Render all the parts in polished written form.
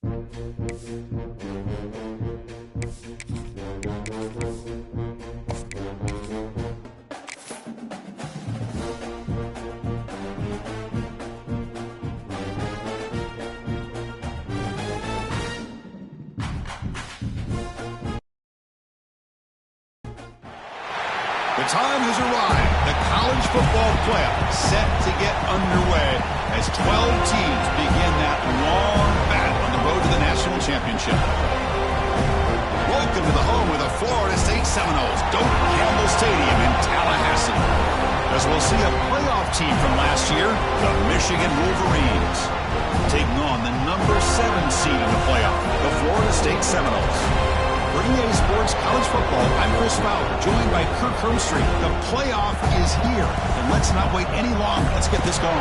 The time has arrived. The college football playoff set to get underway as 12 teams begin that long battle on the road to the national championship. Welcome to the home of the Florida State Seminoles, Doak Campbell Stadium in Tallahassee. As we'll see a playoff team from last year, the Michigan Wolverines, taking on the number 7 seed in the playoff, the Florida State Seminoles. For EA Sports College Football, I'm Chris Fowler, joined by Kirk Hermstreet. The playoff is here, and let's not wait any longer. Let's get this going.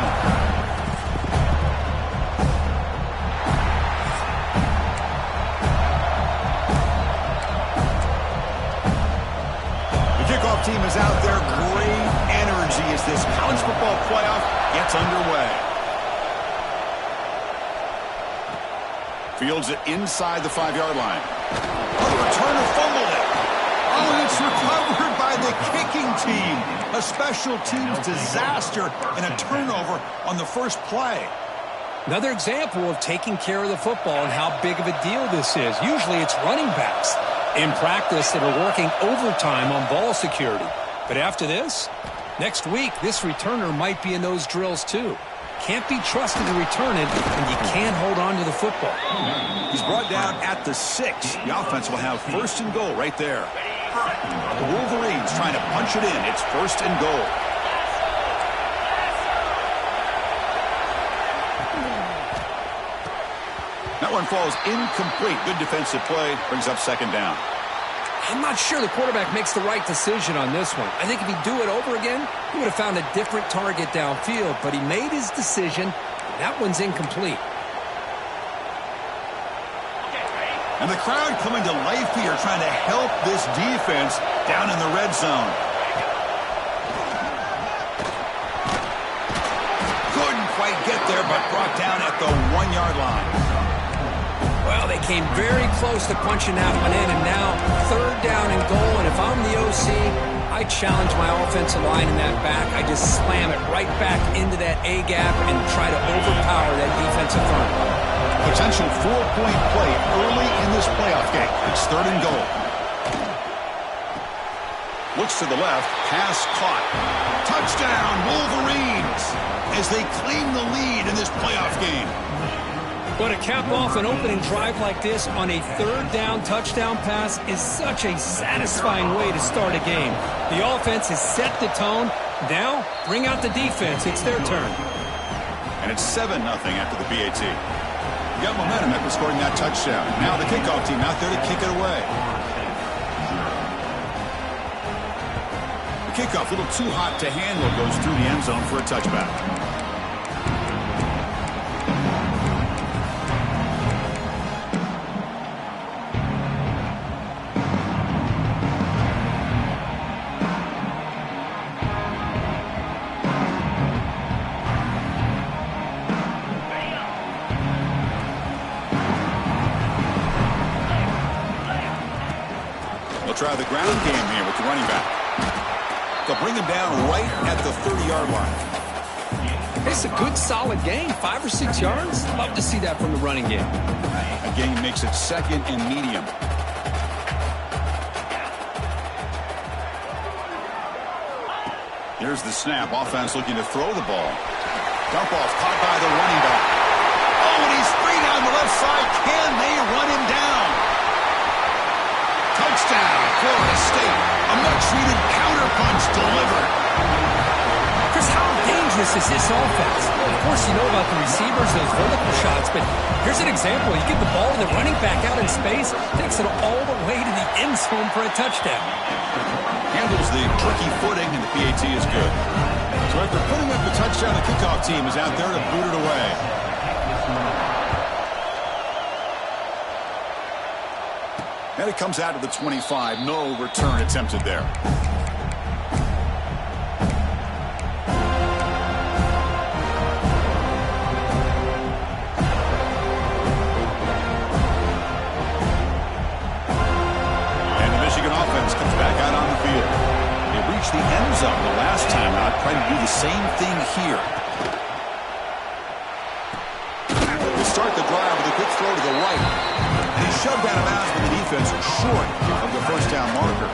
The kickoff team is out there. Great energy as this college football playoff gets underway. Fields it inside the 5-yard line. Oh, the returner fumbled it. Oh, and it's recovered by the kicking team. A special teams disaster and a turnover on the first play. Another example of taking care of the football and how big of a deal this is. Usually it's running backs in practice that are working overtime on ball security. But after this, next week, this returner might be in those drills too. Can't be trusted to return it, and you can't hold on to the football. He's brought down at the 6. The offense will have first and goal right there. The Wolverines trying to punch it in. It's first and goal. That one falls incomplete. Good defensive play. Brings up second down. I'm not sure the quarterback makes the right decision on this one. I think if he'd do it over again, he would have found a different target downfield, but he made his decision. That one's incomplete. And the crowd coming to life here, trying to help this defense down in the red zone. Couldn't quite get there, but brought down at the 1-yard line. Well, they came very close to punching that one in, and now third down and goal. And if I'm the OC, I challenge my offensive line in that back. I just slam it right back into that A-gap and try to overpower that defensive front. Potential 4-point play early in this playoff game. It's third and goal. Looks to the left. Pass caught. Touchdown, Wolverines, as they claim the lead in this playoff game. But to cap off an opening drive like this on a third down touchdown pass is such a satisfying way to start a game. The offense has set the tone. Now, bring out the defense. It's their turn. And it's 7-0 after the BAT. You got momentum after scoring that touchdown. Now the kickoff team out there to kick it away. The kickoff, a little too hot to handle, goes through the end zone for a touchback. Try the ground game here with the running back. They'll bring him down right at the 30-yard line. It's a good, solid gain. 5 or 6 yards. Love to see that from the running game. Again, makes it second and medium. Here's the snap. Offense looking to throw the ball. Dump off caught by the running back. Oh, and he's free down the left side. Can they run him down? Touchdown, Florida State. A much-needed counterpunch delivered. Chris, how dangerous is this offense? Of course, you know about the receivers, those vertical shots, but here's an example. You get the ball to the running back out in space, takes it all the way to the end zone for a touchdown. Handles the tricky footing, and the PAT is good. So after putting up the touchdown, the kickoff team is out there to boot it away. And it comes out to the 25. No return attempted there. zone the last time out. Trying to do the same thing here. To start the drive with a quick throw to the right. And he's shoved out of bounds with the defense short of the first down marker.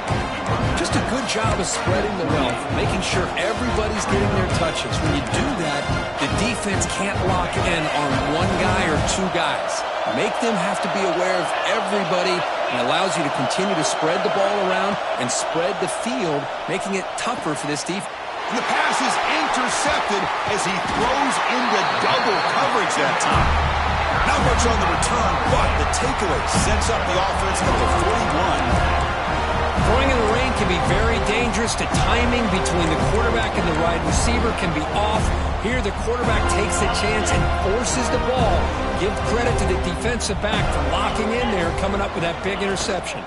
Just a good job of spreading the wealth, making sure everybody's getting their touches. When you do that, the defense can't lock in on one guy or two guys. Make them have to be aware of everybody, and allows you to continue to spread the ball around and spread the field, making it tougher for this defense. And the pass is intercepted as he throws into double coverage that time. Not much on the return, but the takeaway sets up the offense at the 41. Throwing in the rain can be very dangerous. The timing between the quarterback and the wide receiver can be off. Here, the quarterback takes a chance and forces the ball. Give credit to the defensive back for locking in there, coming up with that big interception.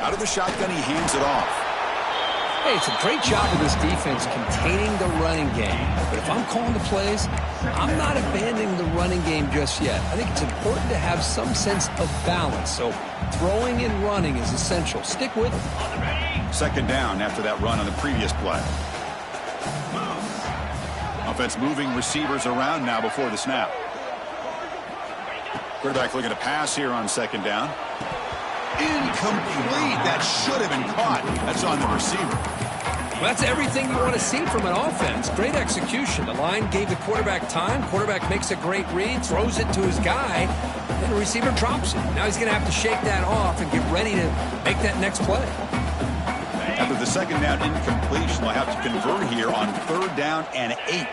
Out of the shotgun, he hands it off. Hey, it's a great job of this defense containing the running game. But if I'm calling the plays, I'm not abandoning the running game just yet. I think it's important to have some sense of balance. So throwing and running is essential. Stick with it. Second down after that run on the previous play. Offense moving receivers around now before the snap. Quarterback looking to pass here on second down. Incomplete. That should have been caught. That's on the receiver. Well, that's everything you want to see from an offense. Great execution. The line gave the quarterback time. Quarterback makes a great read, throws it to his guy, and the receiver drops it. Now he's going to have to shake that off and get ready to make that next play. After the second down incompletion, they'll have to convert here on third down and 8.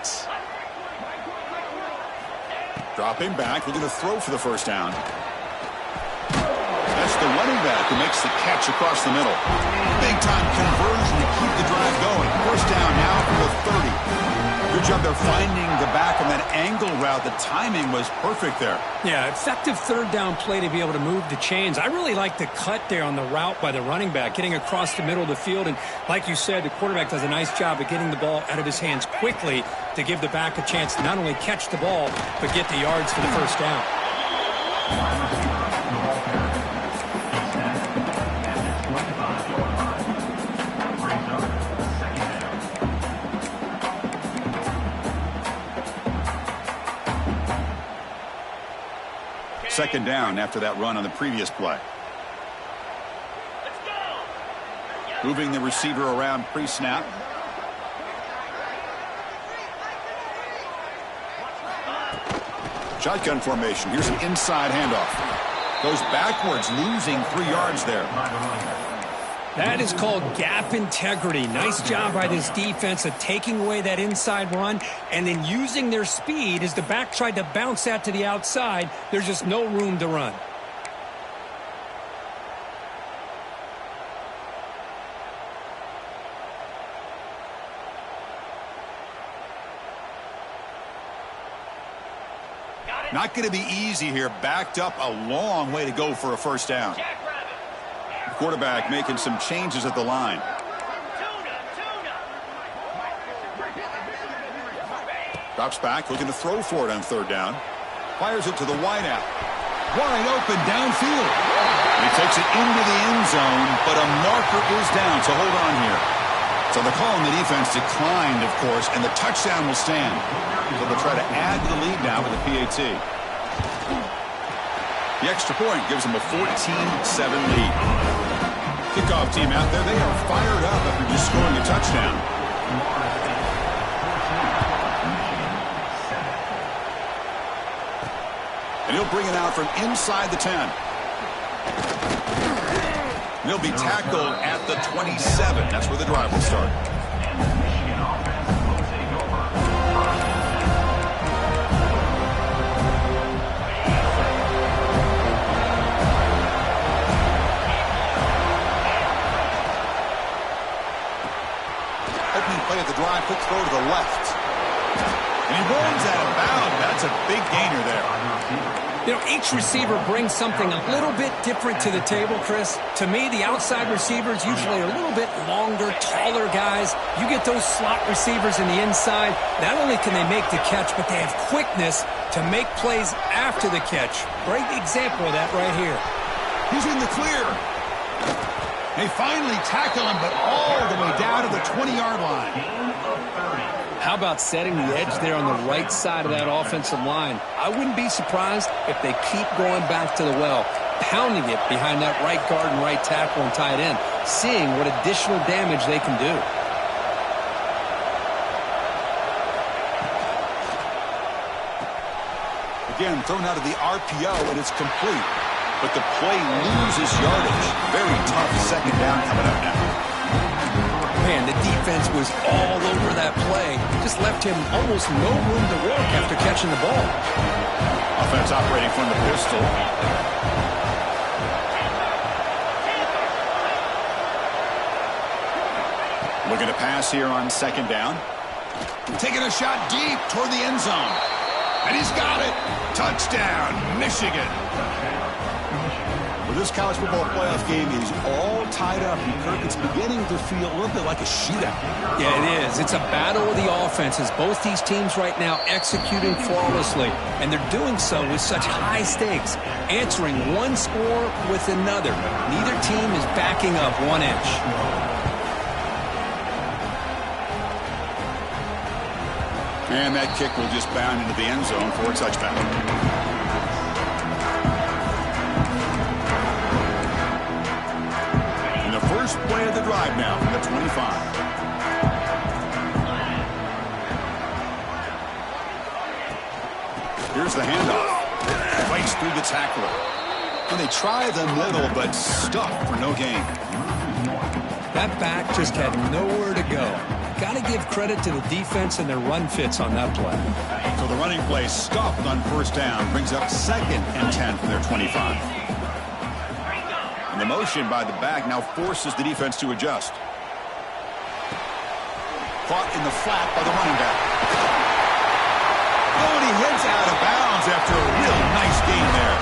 Dropping back, looking to throw for the first down. That's the running back who makes the catch across the middle. Big-time conversion to keep the drive going. First down now from the 30. Good job there finding the back on that angle route. The timing was perfect there. Yeah, effective third down play to be able to move the chains. I really like the cut there on the route by the running back, getting across the middle of the field. And like you said, the quarterback does a nice job of getting the ball out of his hands quickly to give the back a chance to not only catch the ball, but get the yards for the first down. Second down after that run on the previous play. Moving the receiver around pre-snap. Shotgun formation. Here's an inside handoff. Goes backwards, losing 3 yards there. That is called gap integrity. Nice job by this defense of taking away that inside run and then using their speed as the back tried to bounce that to the outside. There's just no room to run. Not going to be easy here. Backed up a long way to go for a first down. Quarterback making some changes at the line. Drops back, looking to throw for it on third down. Fires it to the wideout. Wide open downfield. He takes it into the end zone, but a marker is down, so hold on here. So the call on the defense declined, of course, and the touchdown will stand. So they'll try to add to the lead now with the PAT. The extra point gives them a 14-7 lead. Kickoff team out there, they are fired up after just scoring a touchdown. And he'll bring it out from inside the 10. And he'll be tackled at the 27. That's where the drive will start. Play at the drive, quick throw to the left. And he runs out of bounds. That's a big gainer there. You know, each receiver brings something a little bit different to the table, Chris. To me, the outside receivers usually are a little bit longer, taller guys. You get those slot receivers in the inside. Not only can they make the catch, but they have quickness to make plays after the catch. Great example of that right here. He's in the clear. They finally tackle him, but all the way down to the 20-yard line. How about setting the edge there on the right side of that offensive line? I wouldn't be surprised if they keep going back to the well, pounding it behind that right guard and right tackle and tight end, seeing what additional damage they can do. Again, thrown out of the RPO, and it's complete. But the play loses yardage. Very tough second down coming up now. Man, the defense was all over that play. Just left him almost no room to work after catching the ball. Offense operating from the pistol. Looking to pass here on second down. Taking a shot deep toward the end zone. And he's got it. Touchdown, Michigan. Well, this college football playoff game is all tied up. And Kirk, it's beginning to feel a little bit like a shootout. Yeah, it is. It's a battle of the offenses. Both these teams right now executing flawlessly. And they're doing so with such high stakes. Answering one score with another. Neither team is backing up 1 inch. And that kick will just bound into the end zone for a touchback. And the first play of the drive now from the 25. Here's the handoff. Breaks through the tackler. And they try the middle, but stuffed for no gain. That back just had nowhere to go. Got to give credit to the defense and their run fits on that play. So the running play stopped on first down, brings up 2nd and 10 from their 25. And the motion by the back now forces the defense to adjust. Caught in the flat by the running back. Oh, and he heads out of bounds after a real nice gain there.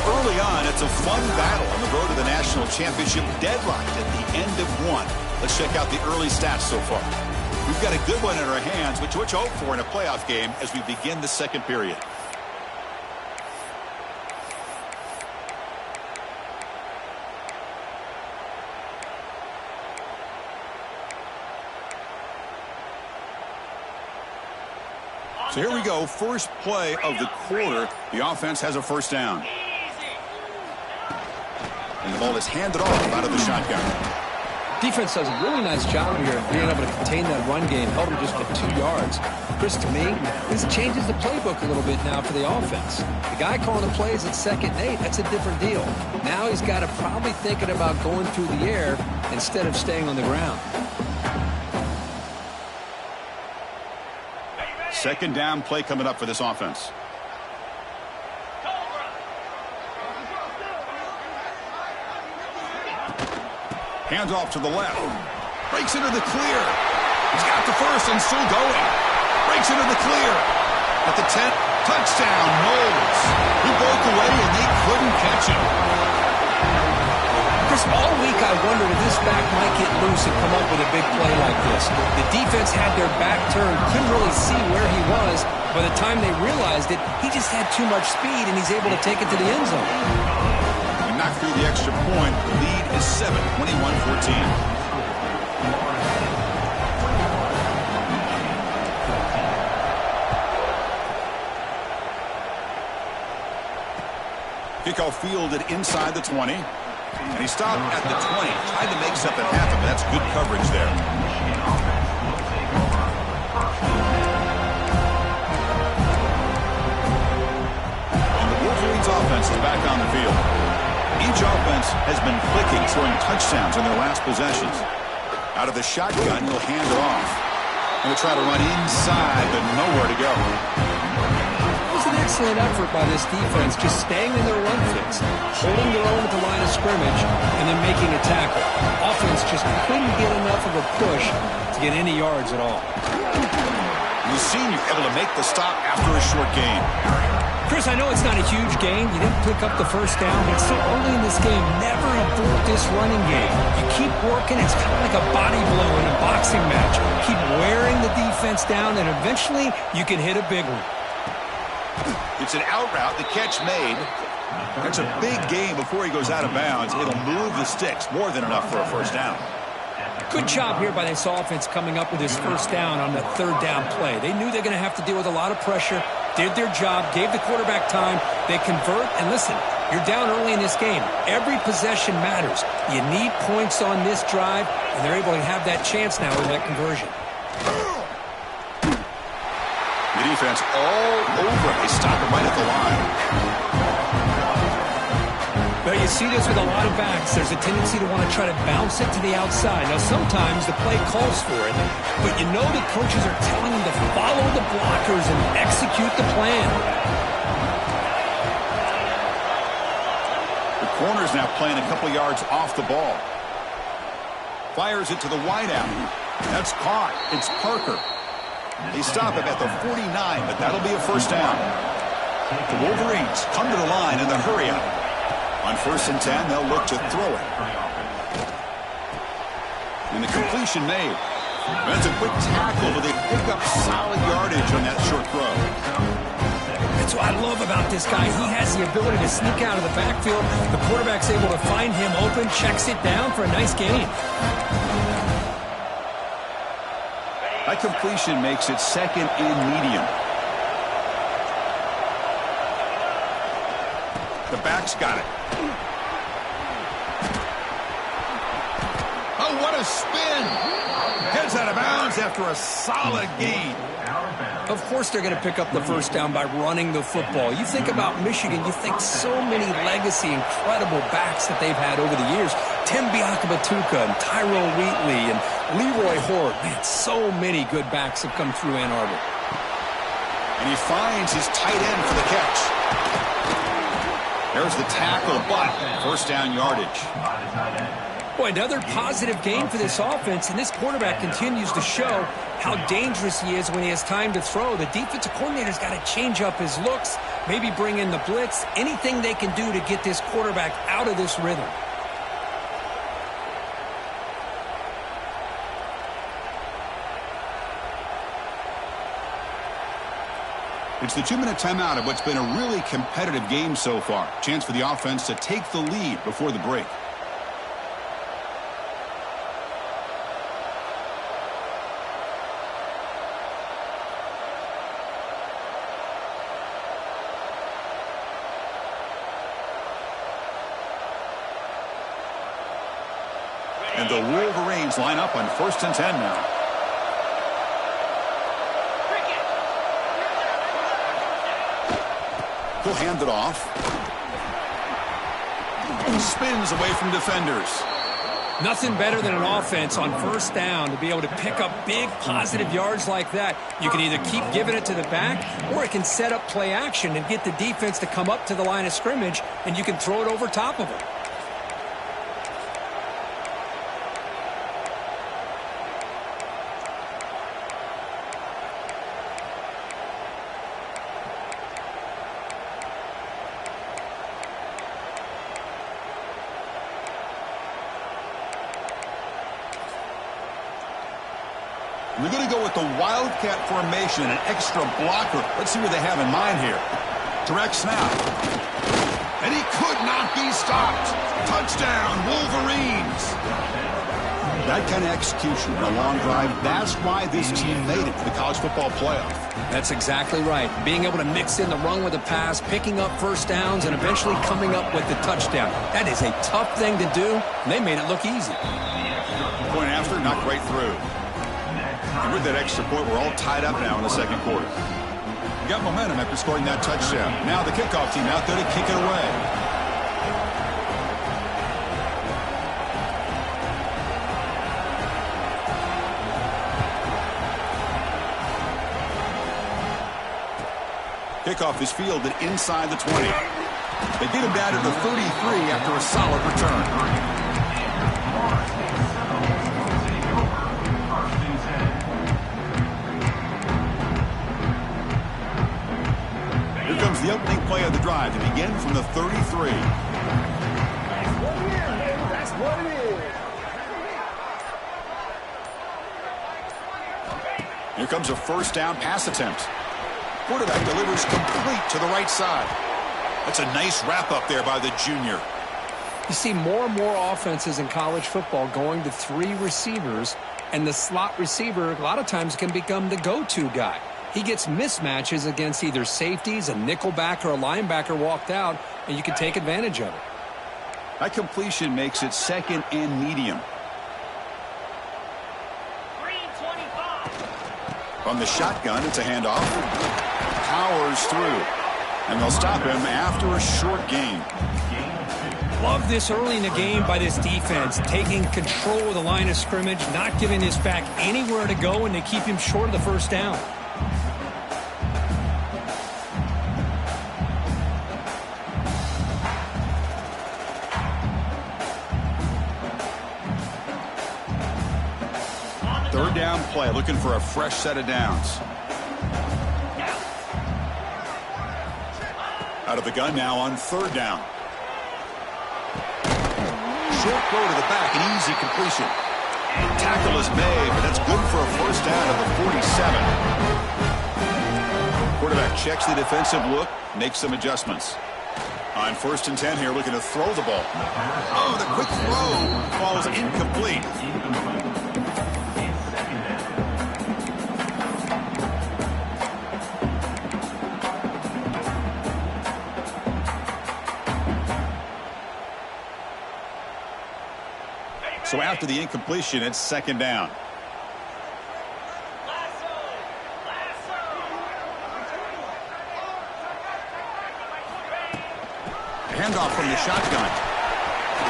Early on, it's a fun battle on the road to the national championship, deadlocked at the end of one. Let's check out the early stats so far. We've got a good one in our hands, which we'll hope for in a playoff game as we begin the second period. So here we go, first play of the quarter. The offense has a first down. And the ball is handed off out of the shotgun. Defense does a really nice job here of being able to contain that run game. Held him just for 2 yards. Chris, to me, this changes the playbook a little bit now for the offense. The guy calling the plays at 2nd and 8, that's a different deal. Now he's got to probably thinking about going through the air instead of staying on the ground. Second down play coming up for this offense. Hands off to the left. Breaks into the clear. He's got the first and still going. Breaks into the clear. At the 10, touchdown, Knowles. He broke away and they couldn't catch him. Chris, all week I wondered if this back might get loose and come up with a big play like this. The defense had their back turned, couldn't really see where he was. By the time they realized it, he just had too much speed and he's able to take it to the end zone. He knocked through the extra point. The lead is 7, 21-14. Kickoff fielded inside the 20. And he stopped at the 20. Tried to make something happen, but that's good coverage there. And the Wolverines offense is back on the field. Each offense has been clicking, scoring touchdowns in their last possessions. Out of the shotgun, he'll hand it off. Going to try to run inside, but nowhere to go. An excellent effort by this defense, just staying in their run fits, holding their own at the line of scrimmage, and then making a tackle. Offense just couldn't get enough of a push to get any yards at all. The senior able to make the stop after a short gain. Chris, I know it's not a huge gain. You didn't pick up the first down, but it's still early in this game. Never abort this running game. You keep working. It's kind of like a body blow in a boxing match. Keep wearing the defense down, and eventually you can hit a big one. It's an out route. The catch made. That's a big gain before he goes out of bounds. It'll move the sticks. More than enough for a first down. Good job here by this offense coming up with this first down on the third down play. They knew they're going to have to deal with a lot of pressure, did their job, gave the quarterback time. They convert, and listen, you're down early in this game. Every possession matters. You need points on this drive, and they're able to have that chance now with that conversion. The defense all over. They stop it right at the line. But you see this with a lot of backs. There's a tendency to want to try to bounce it to the outside. Now, sometimes the play calls for it, but you know the coaches are telling them to follow the blockers and execute the plan. The corner's now playing a couple yards off the ball. Fires it to the wideout. That's caught. It's Parker. They stop him at the 49, but that'll be a first down. The Wolverines come to the line in the hurry-up. On 1st and 10, they'll look to throw it. And the completion made. That's a quick tackle, but they pick up solid yardage on that short throw. That's what I love about this guy. He has the ability to sneak out of the backfield. The quarterback's able to find him open, checks it down for a nice gain. That completion makes it second and medium. The back's got it. Oh, what a spin! Heads out of bounds after a solid gain. Of course they're going to pick up the first down by running the football. You think about Michigan, you think so many legacy, incredible backs that they've had over the years. Tim Biakabatuka and Tyrone Wheatley and Leroy Horde. Man, so many good backs have come through Ann Arbor. And he finds his tight end for the catch. There's the tackle, but first down yardage. Boy, another positive game for this offense, and this quarterback continues to show how dangerous he is when he has time to throw. The defensive coordinator's got to change up his looks, maybe bring in the blitz, anything they can do to get this quarterback out of this rhythm. It's the 2-minute timeout of what's been a really competitive game so far. Chance for the offense to take the lead before the break. And the Wolverines line up on 1st and 10 now. He'll hand it off. Spins away from defenders. Nothing better than an offense on first down to be able to pick up big positive yards like that. You can either keep giving it to the back, or it can set up play action and get the defense to come up to the line of scrimmage, and you can throw it over top of it. They're going to go with the Wildcat formation, an extra blocker. Let's see what they have in mind here. Direct snap. And he could not be stopped. Touchdown, Wolverines. That kind of execution in a long drive, that's why this team made it to the college football playoff. That's exactly right. Being able to mix in the run with the pass, picking up first downs, and eventually coming up with the touchdown. That is a tough thing to do, and they made it look easy. Point after, knocked right through. And with that extra point, we're all tied up now in the second quarter. We got momentum after scoring that touchdown. Now the kickoff team out there to kick it away. Kickoff is fielded inside the 20. They get him down to the 33 after a solid return. The opening begin from the 33. That's what it is. Here comes a first down pass attempt. Quarterback delivers complete to the right side. That's a nice wrap-up there by the junior. You see more and more offenses in college football going to 3 receivers, and the slot receiver a lot of times can become the go-to guy. He gets mismatches against either safeties, a nickelbacker, or a linebacker walked out, and you can take advantage of it. That completion makes it second and medium. From the shotgun, it's a handoff. Powers through. And they'll stop him after a short gain. Love this early in the game by this defense, taking control of the line of scrimmage, not giving his back anywhere to go, and they keep him short of the first down. Third down play, looking for a fresh set of downs. Out of the gun now on third down. Short throw to the back, an easy completion. Tackle is made, but that's good for a first down at the 47. Quarterback checks the defensive look, makes some adjustments. On 1st and 10 here, looking to throw the ball. Oh, the quick throw falls incomplete. So after the incompletion, it's second down. Handoff from the shotgun.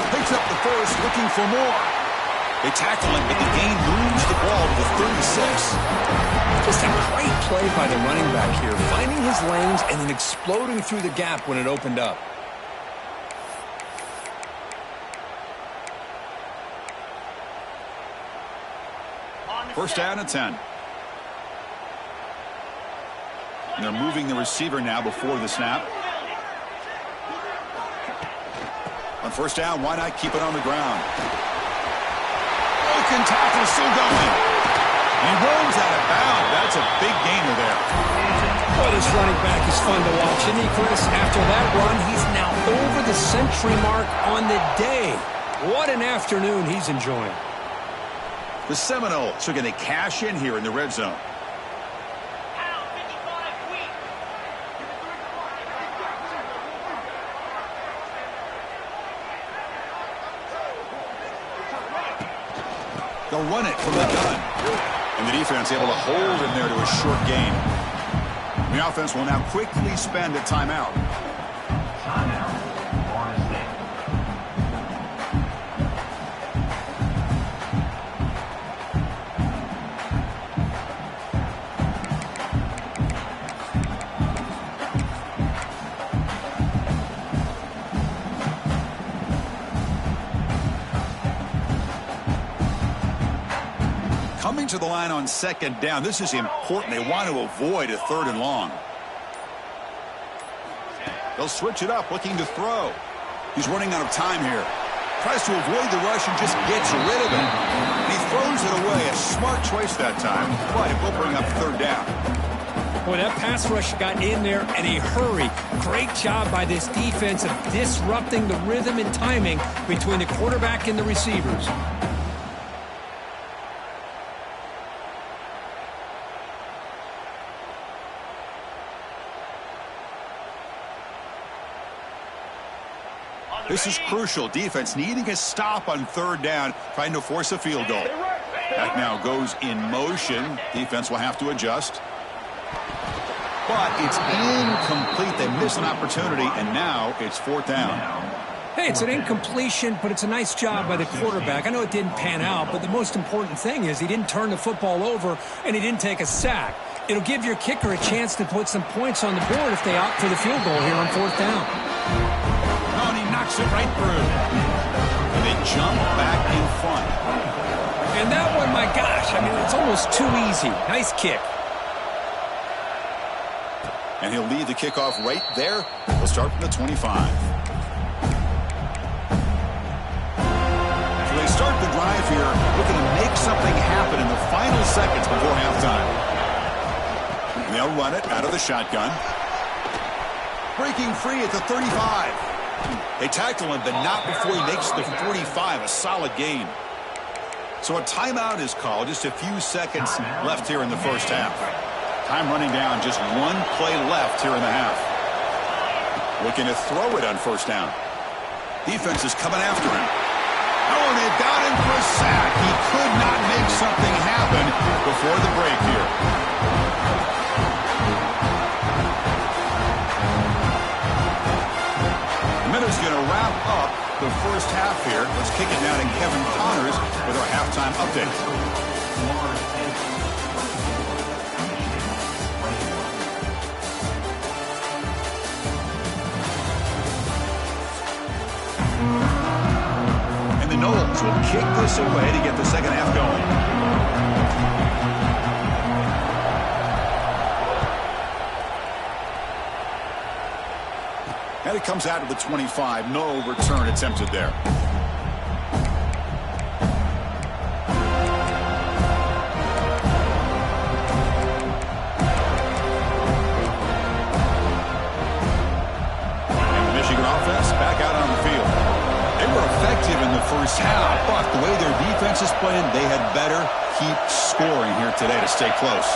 Picks up the first, looking for more. They tackle him, but the gain moves the ball to the 36. Just a great play by the running back here, finding his lanes and then exploding through the gap when it opened up. First down and 10. And they're moving the receiver now before the snap. On first down, why not keep it on the ground? Broken tackle, still going. And he rolls out of bounds. That's a big gainer there. Boy, this running back is fun to watch, isn't he, Chris? After that run, he's now over the century mark on the day. What an afternoon he's enjoying. The Seminoles are going to cash in here in the red zone. They'll run it from the gun. And the defense able to hold him there to a short gain. The offense will now quickly spend a timeout. Coming to the line on second down. This is important. They want to avoid a third and long. They'll switch it up, looking to throw. He's running out of time here. Tries to avoid the rush and just gets rid of it. And he throws it away. A smart choice that time. But it will bring up third down. Boy, that pass rush got in there in a hurry. Great job by this defense of disrupting the rhythm and timing between the quarterback and the receivers. This is crucial. Defense needing a stop on third down, trying to force a field goal. Back now goes in motion. Defense will have to adjust. But it's incomplete. They miss an opportunity, and now it's fourth down. Hey, it's an incompletion, but it's a nice job by the quarterback. I know it didn't pan out, but the most important thing is he didn't turn the football over, and he didn't take a sack. It'll give your kicker a chance to put some points on the board if they opt for the field goal here on fourth down. Oh, and he knocks it right through. And they jump back in front. And that one, my gosh, I mean, it's almost too easy. Nice kick. And he'll lead the kickoff right there. He'll start from the 25. So they start the drive here, looking to make something happen in the final seconds before halftime. And they'll run it out of the shotgun. Breaking free at the 35. They tackle him, but not before he makes the 45, a solid gain. So a timeout is called. Just a few seconds left here in the first half. Time running down, just one play left here in the half. Looking to throw it on first down. Defense is coming after him. Oh, and they've got him for a sack. He could not make something happen before the break here. The minute's going to wrap up the first half here. Let's kick it now to Kevin Connors with our halftime update. And the Knowles will kick this away to get the second half going. And it comes out of the 25. No return attempted there. And the Michigan offense back out on the field. They were effective in the first half, but the way their defense is playing, they had better keep scoring here today to stay close.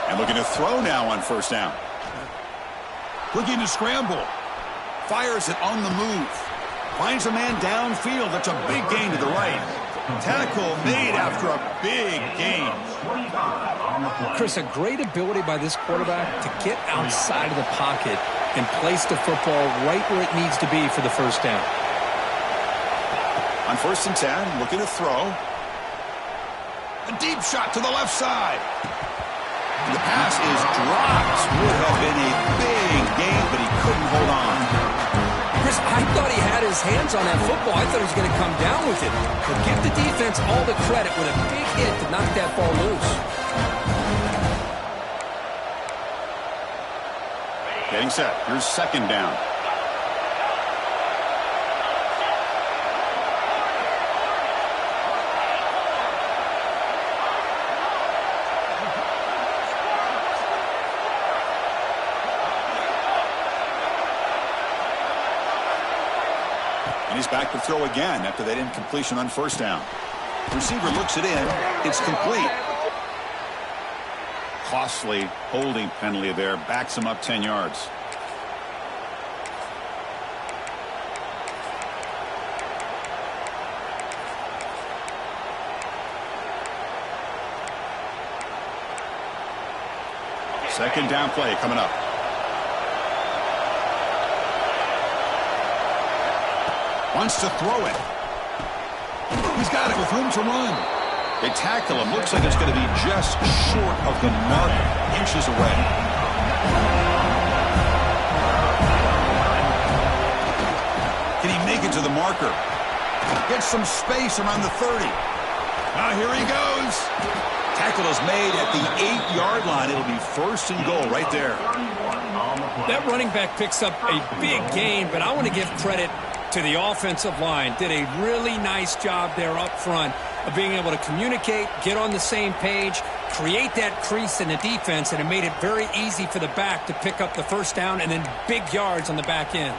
And looking to throw now on first down. Looking to scramble. Fires it on the move. Finds a man downfield. That's a big gain to the right. Tackle made after a big gain. Chris, a great ability by this quarterback to get outside of the pocket and place the football right where it needs to be for the first down. On 1st and 10, looking to throw. A deep shot to the left side. And the pass is dropped. Would have been a big gain, but he couldn't hold on. Chris, I thought he had his hands on that football. I thought he was going to come down with it. But give the defense all the credit with a big hit to knock that ball loose. Getting set. Here's second down. And he's back to throw again after that incompletion on first down. Receiver looks it in. It's complete. Costly holding penalty there. Backs him up 10 yards. Second down play coming up. Wants to throw it. He's got it with room to run. They tackle him. Looks like it's going to be just short of the mark, inches away. Can he make it to the marker? Gets some space around the 30. Now here he goes. Tackle is made at the 8-yard line. It'll be 1st and goal right there. That running back picks up a big gain, but I want to give credit to the offensive line. Did a really nice job there up front of being able to communicate, get on the same page, create that crease in the defense, and it made it very easy for the back to pick up the first down and then big yards on the back end.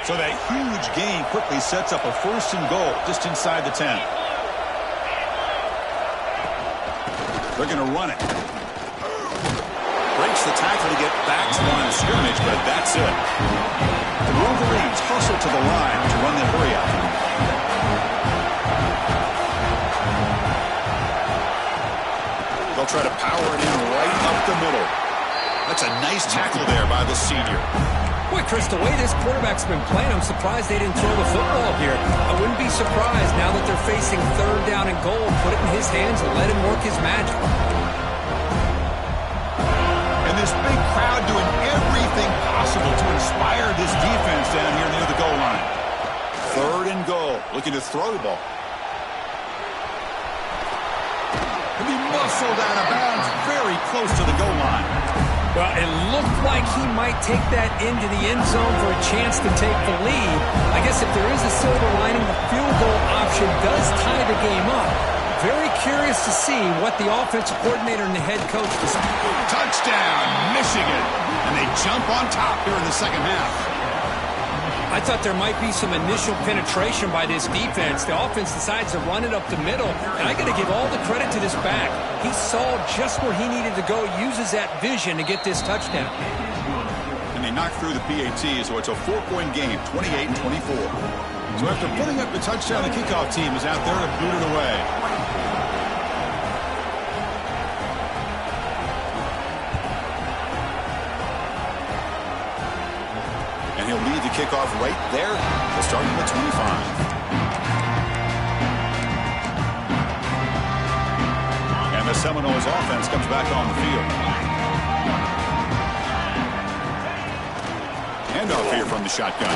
So that huge gain quickly sets up a 1st and goal just inside the 10. They're going to run it. Breaks the tackle to get back to the line of scrimmage, but that's it. The Wolverines hustle to the line to run the hurry out. They'll try to power it in right up the middle. That's a nice tackle there by the senior. Boy, Chris, the way this quarterback's been playing, I'm surprised they didn't throw the football here. I wouldn't be surprised now that they're facing 3rd down and goal. Put it in his hands and let him work his magic. And this big crowd doing everything possible to inspire this defense down here near the goal line. 3rd and goal, looking to throw the ball. Hustled out of bounds very close to the goal line. Well, it looked like he might take that into the end zone for a chance to take the lead. I guess if there is a silver lining, the field goal option does tie the game up. Very curious to see what the offensive coordinator and the head coach decide. Touchdown, Michigan. And they jump on top here in the second half. I thought there might be some initial penetration by this defense. The offense decides to run it up the middle, and I got to give all the credit to this back. He saw just where he needed to go, uses that vision to get this touchdown. And they knocked through the PAT, so it's a 4-point game, 28-24. So after putting up the touchdown, the kickoff team is out there to boot it away. And he'll lead the kickoff right there. He'll start from the 25. And the Seminoles offense comes back on the field. Handoff here from the shotgun.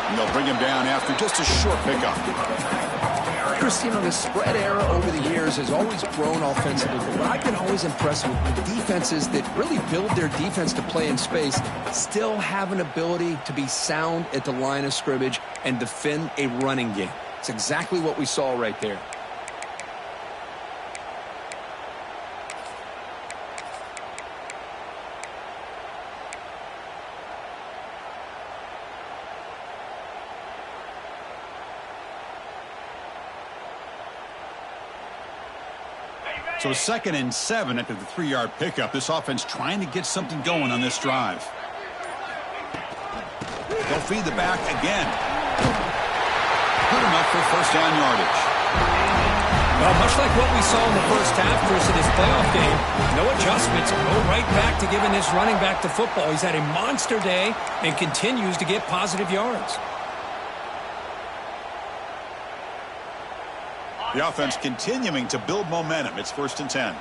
And they'll bring him down after just a short pickup. Chris, you know, the spread era over the years has always grown offensively, but what I've been always impressed with the defenses that really build their defense to play in space still have an ability to be sound at the line of scrimmage and defend a running game. It's exactly what we saw right there. So 2nd and 7 after the 3-yard pickup. This offense trying to get something going on this drive. They'll feed the back again. Good enough for first down yardage. Well, much like what we saw in the first half, Chris, of this playoff game, no adjustments. Go right back to giving this running back the football. He's had a monster day and continues to get positive yards. The offense continuing to build momentum. It's 1st and 10.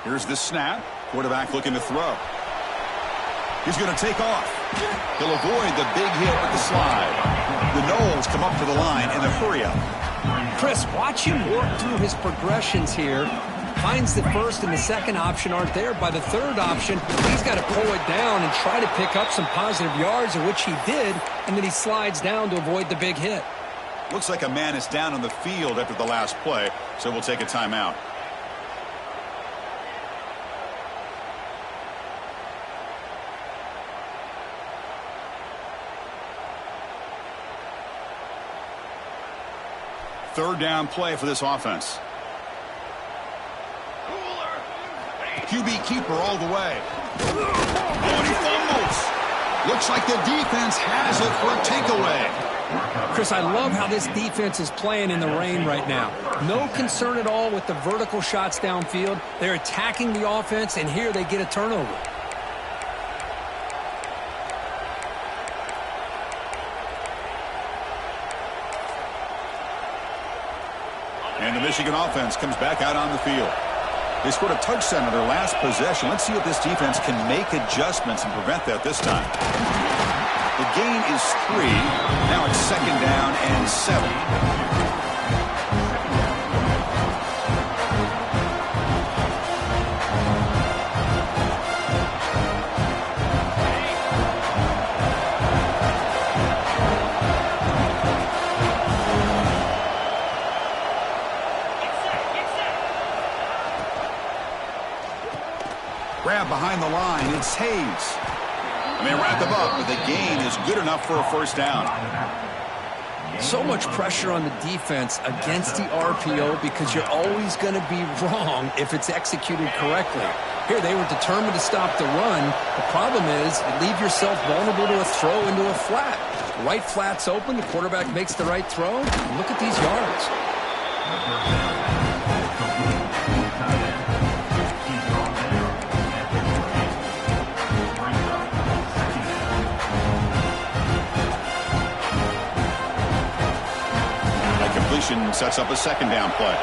Here's the snap. Quarterback looking to throw. He's going to take off. He'll avoid the big hit with the slide. The Noles come up to the line in a hurry-up. Chris, watch him work through his progressions here. Finds the first and the second option aren't there. By the third option, he's got to pull it down and try to pick up some positive yards, of which he did, and then he slides down to avoid the big hit. Looks like a man is down on the field after the last play, so we'll take a timeout. Third down play for this offense. QB keeper all the way. Oh, and he fumbles. Looks like the defense has it for a takeaway. Chris, I love how this defense is playing in the rain right now. No concern at all with the vertical shots downfield. They're attacking the offense, and here they get a turnover. And the Michigan offense comes back out on the field. They scored a touchdown on their last possession. Let's see if this defense can make adjustments and prevent that this time. The gain is 3. Now it's 2nd down and 7. Grab behind the line. It's Hayes. And they wrap him up, but the gain is good enough for a first down. So much pressure on the defense against the RPO because you're always going to be wrong if it's executed correctly. Here, they were determined to stop the run. The problem is you leave yourself vulnerable to a throw into a flat. The right flat's open. The quarterback makes the right throw. And look at these yards. Sets up a 2nd down play.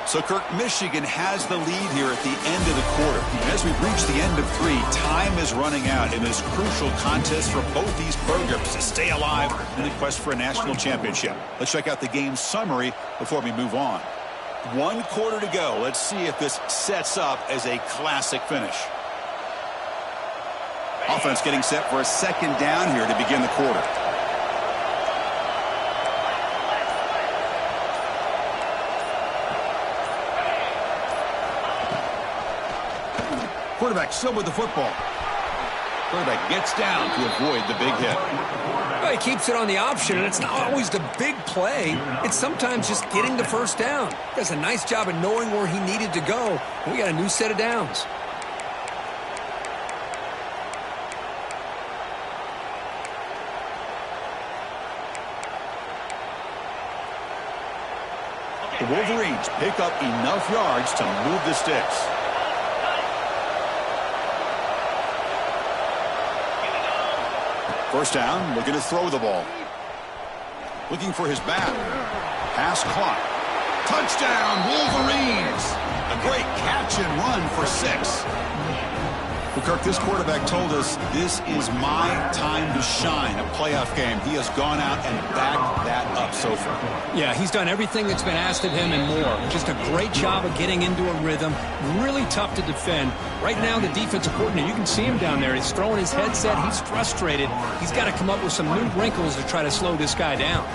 So, Kirk, Michigan has the lead here at the end of the quarter. And as we've reached the end of 3, time is running out in this crucial contest for both these programs to stay alive in the quest for a national championship. Let's check out the game summary before we move on. 1 quarter to go. Let's see if this sets up as a classic finish. Offense getting set for a second down here to begin the quarter. Quarterback still with the football. Quarterback gets down to avoid the big hit. Well, he keeps it on the option, and it's not always the big play. It's sometimes just getting the first down. He does a nice job of knowing where he needed to go. We got a new set of downs. The Wolverines pick up enough yards to move the sticks. First down, looking to throw the ball. Looking for his bat. Pass clock. Touchdown, Wolverines! A great catch and run for 6. Well, Kirk, this quarterback told us this is my time to shine, a playoff game. He has gone out and backed that up so far. Yeah, he's done everything that's been asked of him and more. Just a great job of getting into a rhythm. Really tough to defend. Right now, the defensive coordinator, you can see him down there. He's throwing his headset. He's frustrated. He's got to come up with some new wrinkles to try to slow this guy down.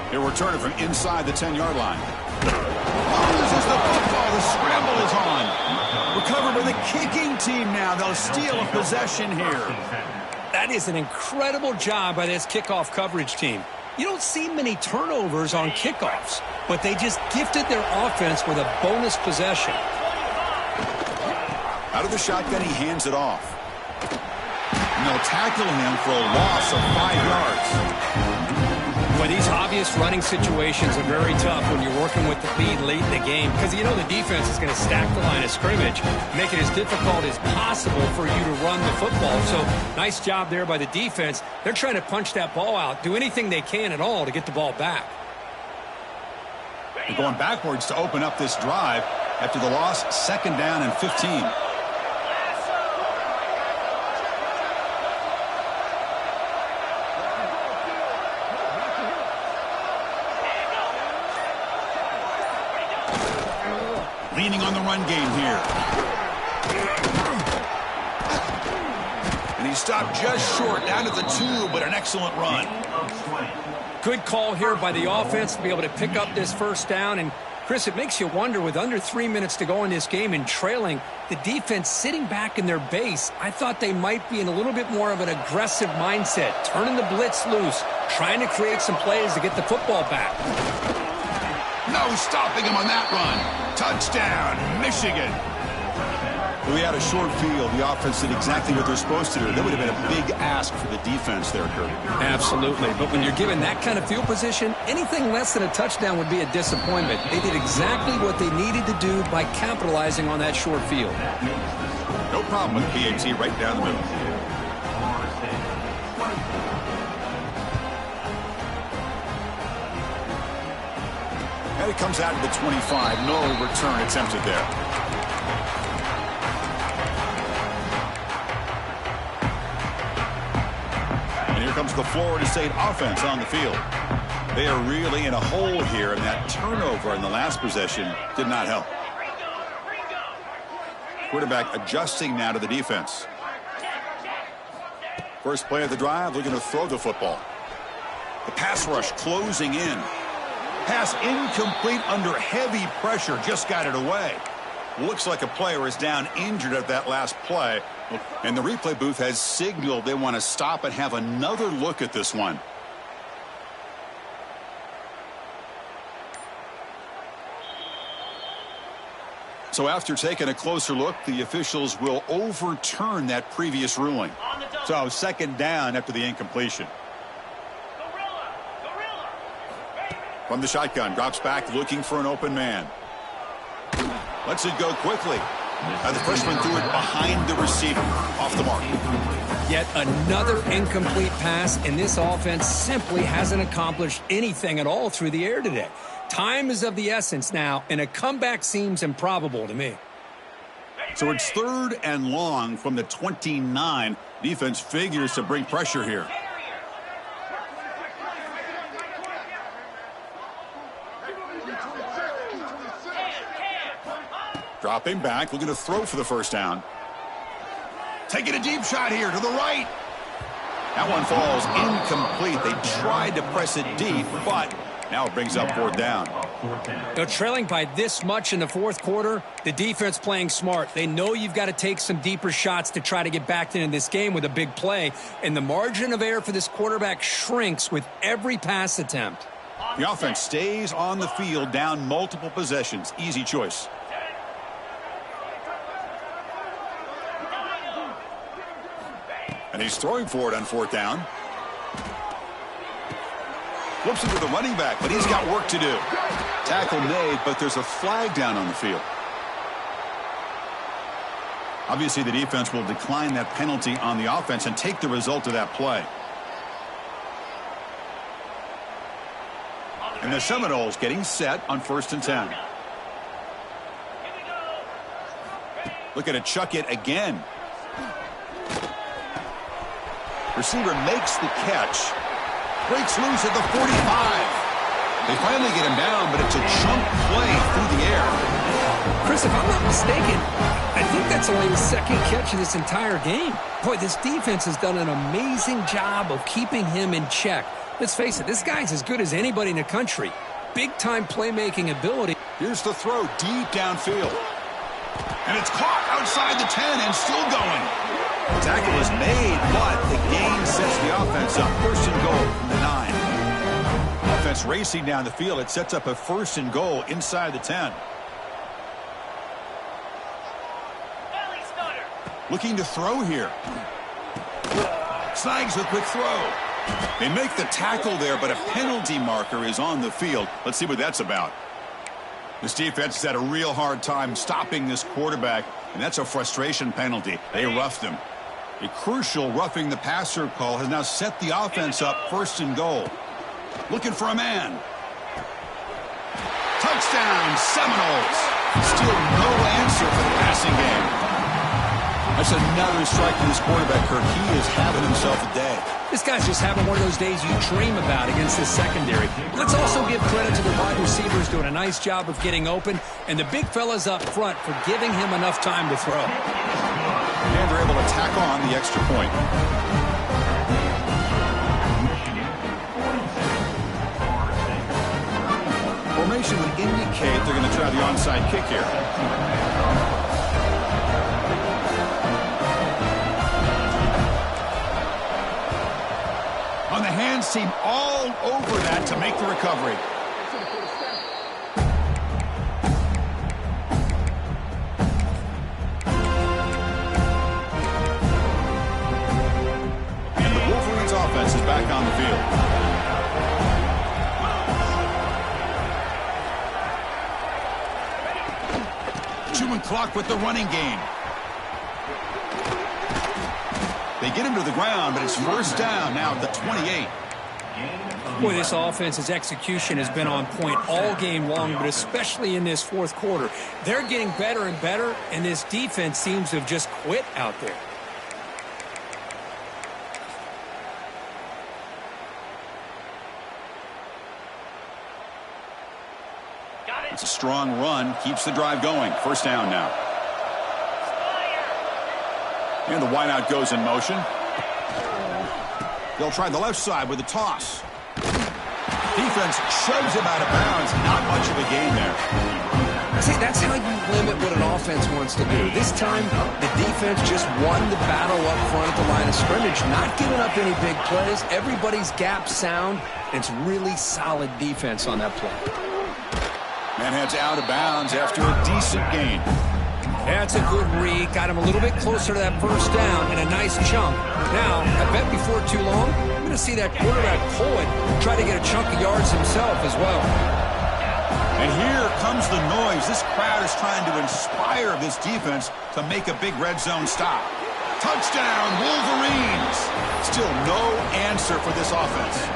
He'll return it from inside the 10-yard line. Loses the football. The scramble is on. Recovered by the kicking team now. They'll steal a possession here. That is an incredible job by this kickoff coverage team. You don't see many turnovers on kickoffs, but they just gifted their offense with a bonus possession. Out of the shotgun, he hands it off. And they'll tackle him for a loss of 5 yards. Well, these obvious running situations are very tough when you're working with the lead late in the game because you know the defense is going to stack the line of scrimmage, make it as difficult as possible for you to run the football. So nice job there by the defense. They're trying to punch that ball out, do anything they can at all to get the ball back. They're going backwards to open up this drive after the loss. 2nd down and 15. Leaning on the run game here. And he stopped just short, down to the 2, but an excellent run. Good call here by the offense to be able to pick up this first down. And, Chris, it makes you wonder, with under 3 minutes to go in this game and trailing, the defense sitting back in their base, I thought they might be in a little bit more of an aggressive mindset, turning the blitz loose, trying to create some plays to get the football back. No stopping him on that run. Touchdown, Michigan. We had a short field. The offense did exactly what they're supposed to do. That would have been a big ask for the defense there, Kirk. Absolutely. But when you're given that kind of field position, anything less than a touchdown would be a disappointment. They did exactly what they needed to do by capitalizing on that short field. No problem with PAT right down the middle. And it comes out to the 25. No return attempted there. And here comes the Florida State offense on the field. They are really in a hole here, and that turnover in the last possession did not help. Quarterback adjusting now to the defense. First play of the drive, looking to throw the football. The pass rush closing in. Pass incomplete under heavy pressure, just got it away. Looks like a player is down injured at that last play. And the replay booth has signaled they want to stop and have another look at this one. So after taking a closer look, the officials will overturn that previous ruling. So 2nd down after the incompletion. From the shotgun, drops back, looking for an open man. Lets it go quickly. The freshman threw it behind the receiver. Off the mark. Yet another incomplete pass, and this offense simply hasn't accomplished anything at all through the air today. Time is of the essence now, and a comeback seems improbable to me. So it's 3rd and long from the 29. Defense figures to bring pressure here. Dropping back, looking to throw for the first down. Taking a deep shot here to the right. That one falls incomplete. They tried to press it deep, but now it brings up 4th down. They're trailing by this much in the 4th quarter. The defense playing smart. They know you've got to take some deeper shots to try to get back into this game with a big play. And the margin of error for this quarterback shrinks with every pass attempt. The offense stays on the field down multiple possessions. Easy choice. And he's throwing for it on 4th down. Flips it to the running back, but he's got work to do. Tackle made, but there's a flag down on the field. Obviously, the defense will decline that penalty on the offense and take the result of that play. And the Seminoles getting set on 1st and 10. Looking to chuck it again. Receiver makes the catch. Breaks loose at the 45. They finally get him down, but it's a chunk play through the air. Chris, if I'm not mistaken, I think that's only his 2nd catch of this entire game. Boy, this defense has done an amazing job of keeping him in check. Let's face it, this guy's as good as anybody in the country. Big-time playmaking ability. Here's the throw deep downfield. And it's caught outside the 10 and still going. The tackle is made, but the gain sets the offense up. 1st and goal from the 9. Offense racing down the field. It sets up a 1st and goal inside the 10. Looking to throw here. Snags a quick throw. They make the tackle there, but a penalty marker is on the field. Let's see what that's about. This defense has had a real hard time stopping this quarterback, and that's a frustration penalty. They roughed him. A crucial roughing the passer call has now set the offense up 1st and goal. Looking for a man. Touchdown, Seminoles. Still no answer for the passing game. That's another strike to this quarterback, Kirk. He is having himself a day. This guy's just having one of those days you dream about against this secondary. Let's also give credit to the wide receivers doing a nice job of getting open, and the big fellas up front for giving him enough time to throw. And they're able to tack on the extra point. Formation would indicate they're going to try the onside kick here. On the hands team all over that to make the recovery. And the Wolverines offense is back on the field. Chewing clock with the running game. They get him to the ground, but it's 1st down now at the 28. Boy, this offense's execution has been on point all game long, but especially in this 4th quarter. They're getting better and better, and this defense seems to have just quit out there. It's a strong run, keeps the drive going. 1st down now. And the wideout goes in motion. They'll try the left side with a toss. Defense shoves him out of bounds. Not much of a gain there. See, that's how you limit what an offense wants to do. This time, the defense just won the battle up front at the line of scrimmage, not giving up any big plays. Everybody's gap sound. It's really solid defense on that play. Man heads out of bounds after a decent gain. That's a good read. Got him a little bit closer to that 1st down and a nice chunk. Now, I bet before too long, I'm going to see that quarterback pull it, try to get a chunk of yards himself as well. And here comes the noise. This crowd is trying to inspire this defense to make a big red zone stop. Touchdown, Wolverines. Still no answer for this offense.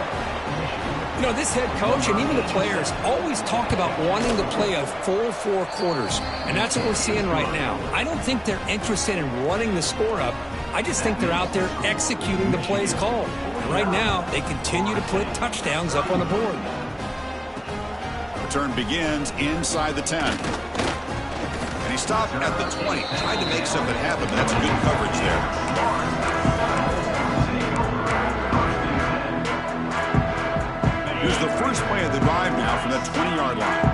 You know, this head coach and even the players always talk about wanting to play a full 4 quarters, and that's what we're seeing right now. I don't think they're interested in running the score up. I just think they're out there executing the plays called. And right now, they continue to put touchdowns up on the board. Return begins inside the 10. And he stopped at the 20. Tried to make something happen, but that's good coverage there. Here's the first play of the drive now from the 20-yard line.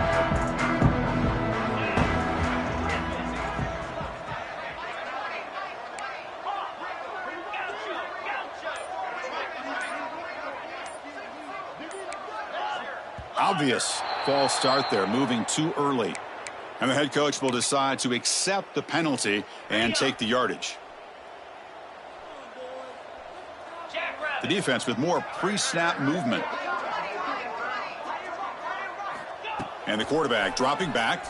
Obvious false start there, moving too early. And the head coach will decide to accept the penalty and take the yardage. The defense with more pre-snap movement. And the quarterback dropping back.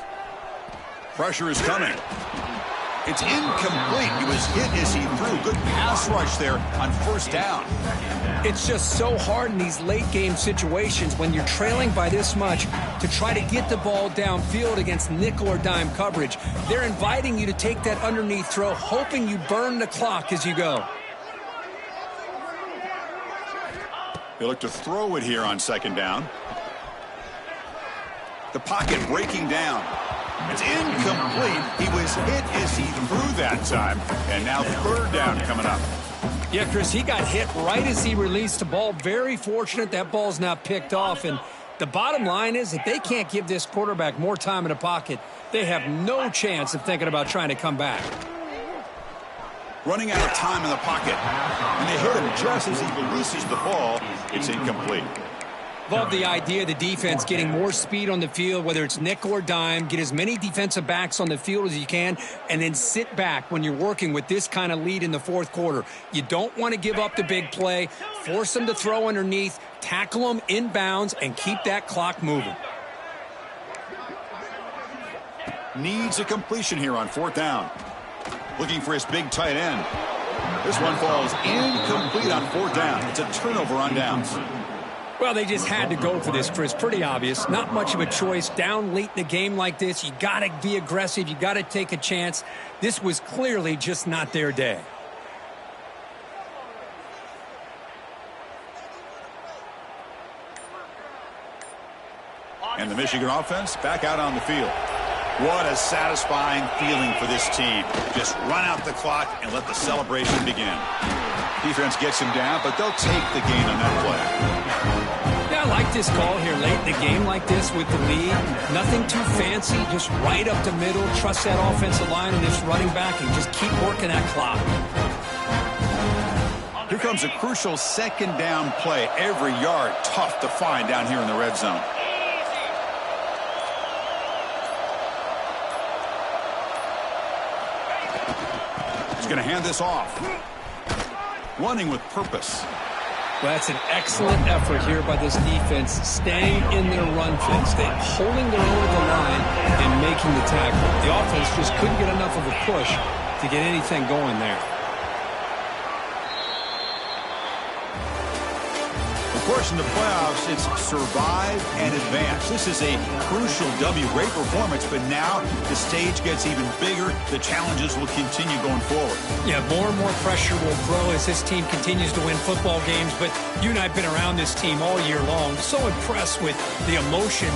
Pressure is coming. It's incomplete. He was hit as he threw. Good pass rush there on first down. It's just so hard in these late-game situations when you're trailing by this much to try to get the ball downfield against nickel or dime coverage. They're inviting you to take that underneath throw, hoping you burn the clock as you go. They look to throw it here on second down. The pocket breaking down. It's incomplete. He was hit as he threw that time. And now third down coming up. Yeah, Chris, he got hit right as he released the ball. Very fortunate that ball's not picked off. And the bottom line is if they can't give this quarterback more time in the pocket, they have no chance of thinking about trying to come back. Running out of time in the pocket. And they hit him just as he releases the ball. It's incomplete. Love the idea of the defense getting more speed on the field, whether it's nickel or dime. Get as many defensive backs on the field as you can, and then sit back when you're working with this kind of lead in the fourth quarter. You don't want to give up the big play. Force them to throw underneath, tackle them inbounds, and keep that clock moving. Needs a completion here on fourth down. Looking for his big tight end. This one falls incomplete on fourth down. It's a turnover on downs. Well, they just had to go for this, Chris. Pretty obvious. Not much of a choice. Down late in the game like this, you got to be aggressive. You got to take a chance. This was clearly just not their day. And the Michigan offense back out on the field. What a satisfying feeling for this team. Just run out the clock and let the celebration begin. Defense gets him down, but they'll take the gain on that play. Yeah, I like this call here late in the game like this with the lead. Nothing too fancy, just right up the middle. Trust that offensive line and this running back and just keep working that clock. Here comes a crucial second down play. Every yard tough to find down here in the red zone. He's going to hand this off. Running with purpose. Well, that's an excellent effort here by this defense, staying in their run fits, holding their own at the line and making the tackle. The offense just couldn't get enough of a push to get anything going there. Of course, in the playoffs, it's survive and advance. This is a crucial W. Great performance, but now the stage gets even bigger. The challenges will continue going forward. Yeah, more and more pressure will grow as this team continues to win football games. But you and I have been around this team all year long. So impressed with the emotions